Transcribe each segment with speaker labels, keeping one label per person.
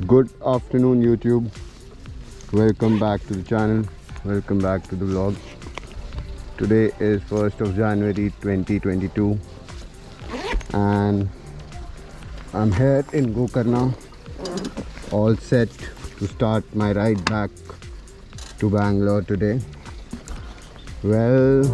Speaker 1: Good afternoon YouTube. Welcome back to the channel. Welcome back to the vlog. Today is 1st of January 2022 and I'm here in Gokarna, all set to start my ride back to Bangalore today. Well,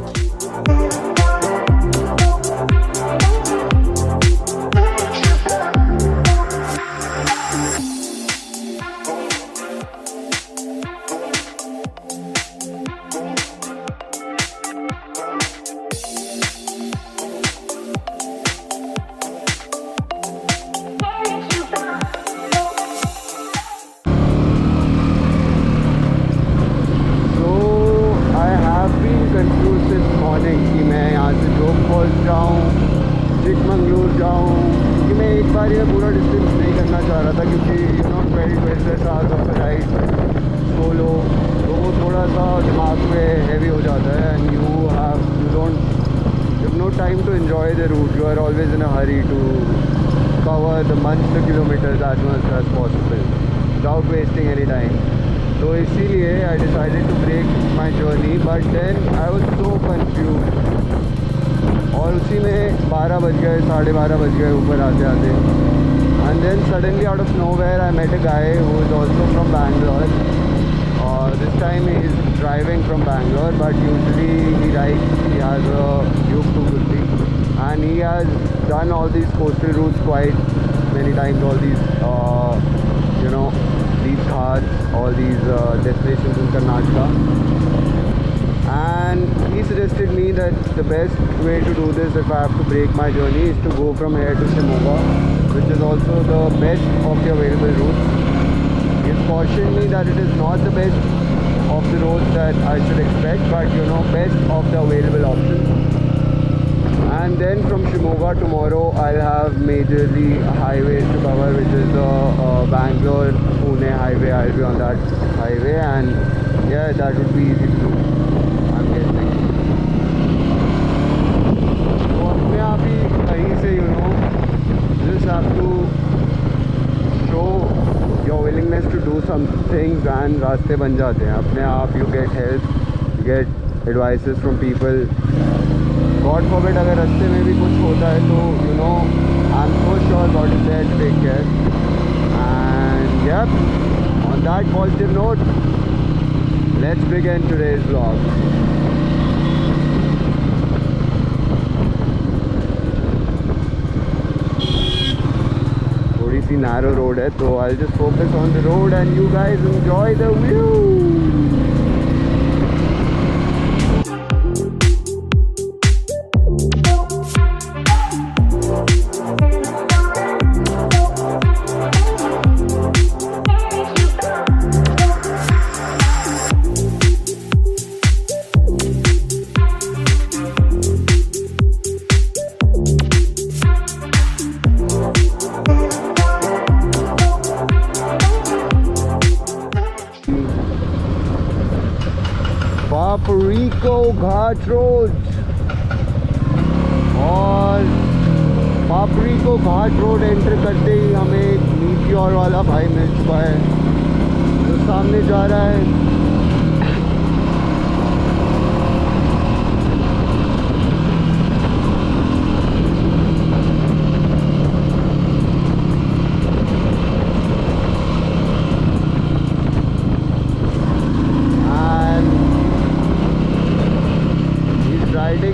Speaker 1: क्योंकि मैं एक बार ये पूरा distance नहीं करना चाह रहा था क्योंकि 12 hours of the ride solo तो वो थोड़ा सा दिमाग पे हेवी हो जाता है and you have no time to enjoy the route. You are always in a hurry to cover the months kilometers as much as possible without wasting any time. So इसीलिए I decided to break my journey, but then I was so confused. और उसी में 12 बज गए, 12:30 बज गए ऊपर आते आते. And then suddenly out of nowhere I met a guy who is also from Bangalore. This time he is driving from Bangalore, but usually he rides, he has a Duke 250 and he has done all these coastal routes quite many times, all these these ghats, all these destinations in Karnataka. And he suggested me that the best way to do this if I have to break my journey is to go from here to Shimoga, which is also the best of the available routes. He cautioned me that it is not the best of the roads that I should expect, but best of the available options. And then from Shimoga tomorrow I'll have majorly highways to cover, which is the Bangalore-Pune highway. I'll be on that highway and yeah, that would be easy to do. तो अपने आप ही कहीं से just have to show your willingness to do some things and रास्ते बन जाते हैं अपने आप. You get help, you get advices from people. God forbid अगर रास्ते में भी कुछ होता है तो I'm so sure God is there to take care. And yep, on that positive note, let's begin today's vlog. थोड़ी सी narrow road है तो I'll just focus on the road and you guys enjoy the view. Ghat road और पापरिको घाट road enter करते ही हमें एक meteor वाला भाई मिल चुका है जो सामने जा रहा है.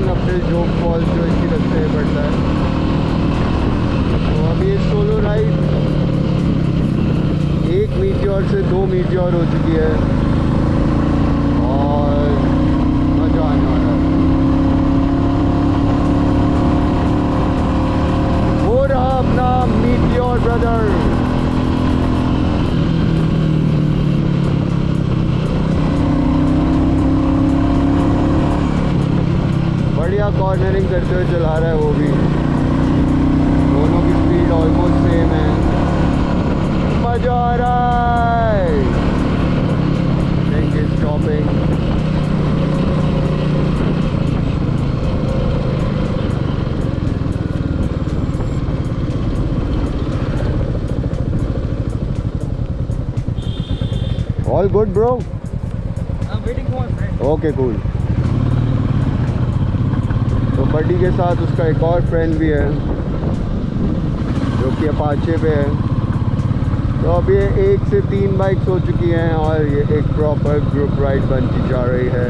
Speaker 1: अपने जोग फॉल्स जो इसी रास्ते में पड़ता है. तो अभी ये सोलो राइड एक मीटियोर से 2 मीटियोर हो चुकी है और मज़ा आने वाला है. वो रहा अपना मीटियोर ब्रदर. बढ़िया कॉर्नरिंग करते हुए चला रहा है वो भी. दोनों की स्पीड ऑलमोस्ट सेम है. मजा आ रहा है. Think is stopping. All good, bro?
Speaker 2: I'm waiting for my friend.
Speaker 1: Okay, cool. तो बड्डी के साथ उसका एक और फ्रेंड भी है जो कि अपाचे पे है। तो अब ये 1 से 3 बाइक्स हो चुकी हैं और ये एक प्रॉपर ग्रुप राइड बनती जा रही है।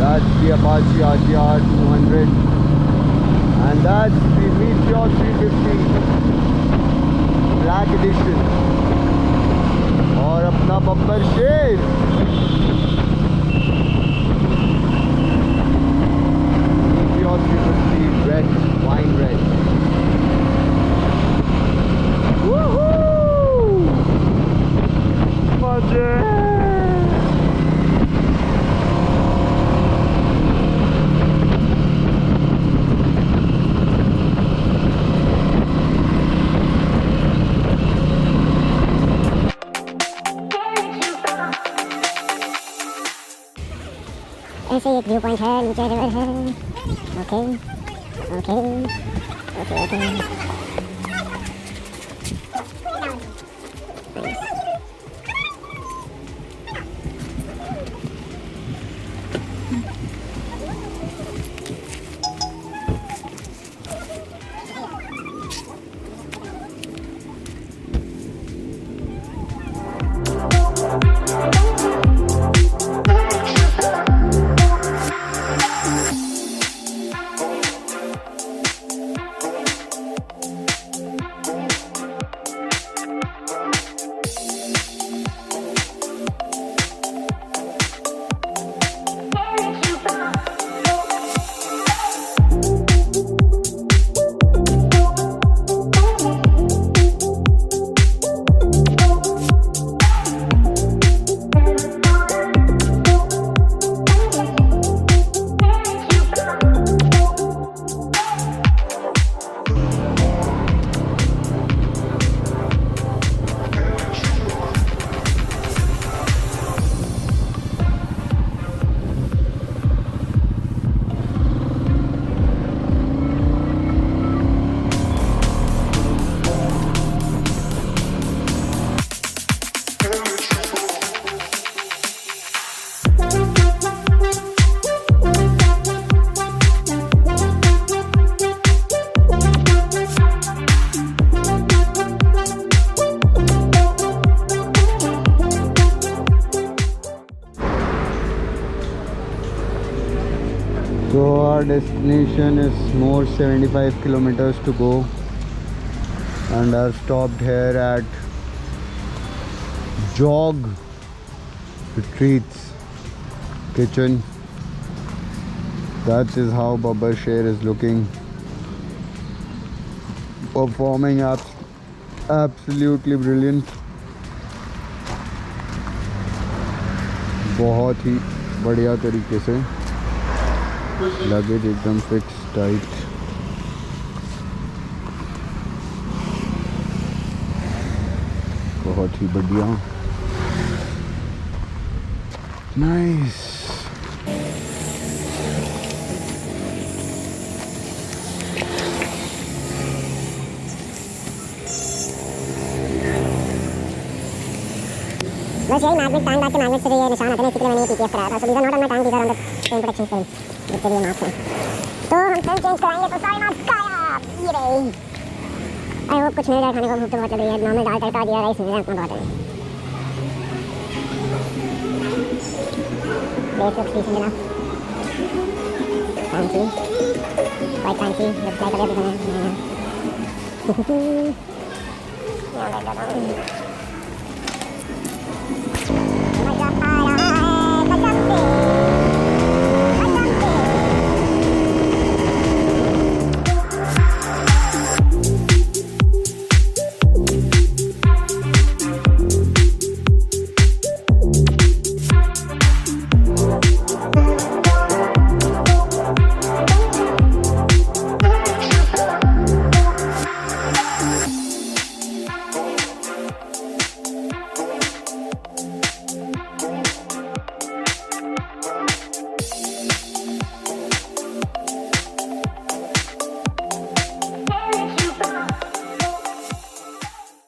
Speaker 1: That's the Apache RTR 200 and that's the Meteor 350 Black Edition और अपना बब्बर शेर। Meteor 350 red, wine red. Woohoo! मजे!
Speaker 3: ऐसे एक व्यू पॉइंट है, नीचे रिवर है। Okay okay okay okay
Speaker 1: So our destination is more 75 kilometers to go and I've stopped here at Jog Retreats Kitchen. That is how Babbar Sher is looking, performing absolutely brilliant. बहुत ही बढ़िया तरीके से luggage एकदम fix tight. बहुत ही बढ़िया, nice.
Speaker 3: बस यही magnet टांग बात के मैग्नेट से ये निशान आते हैं, इसलिए मैंने ये पीटीएफ कराया था। So these are not on my टांग, these are on the pen protection film जितने भी मार्क्स हैं। तो हम फिल्म चेंज कराएंगे तो सारे मार्क्स गायब। ये रही। आई होप कुछ मिल जाए खाने को, भूख तो बहुत लग रही है। नॉर्मल दाल तड़का दिया, राइस मिल जाए अपना बहुत है। बेसिक स्पीच मिला, फैंसी क्वाइट फैंसी, वेबसाइट अभी बना है।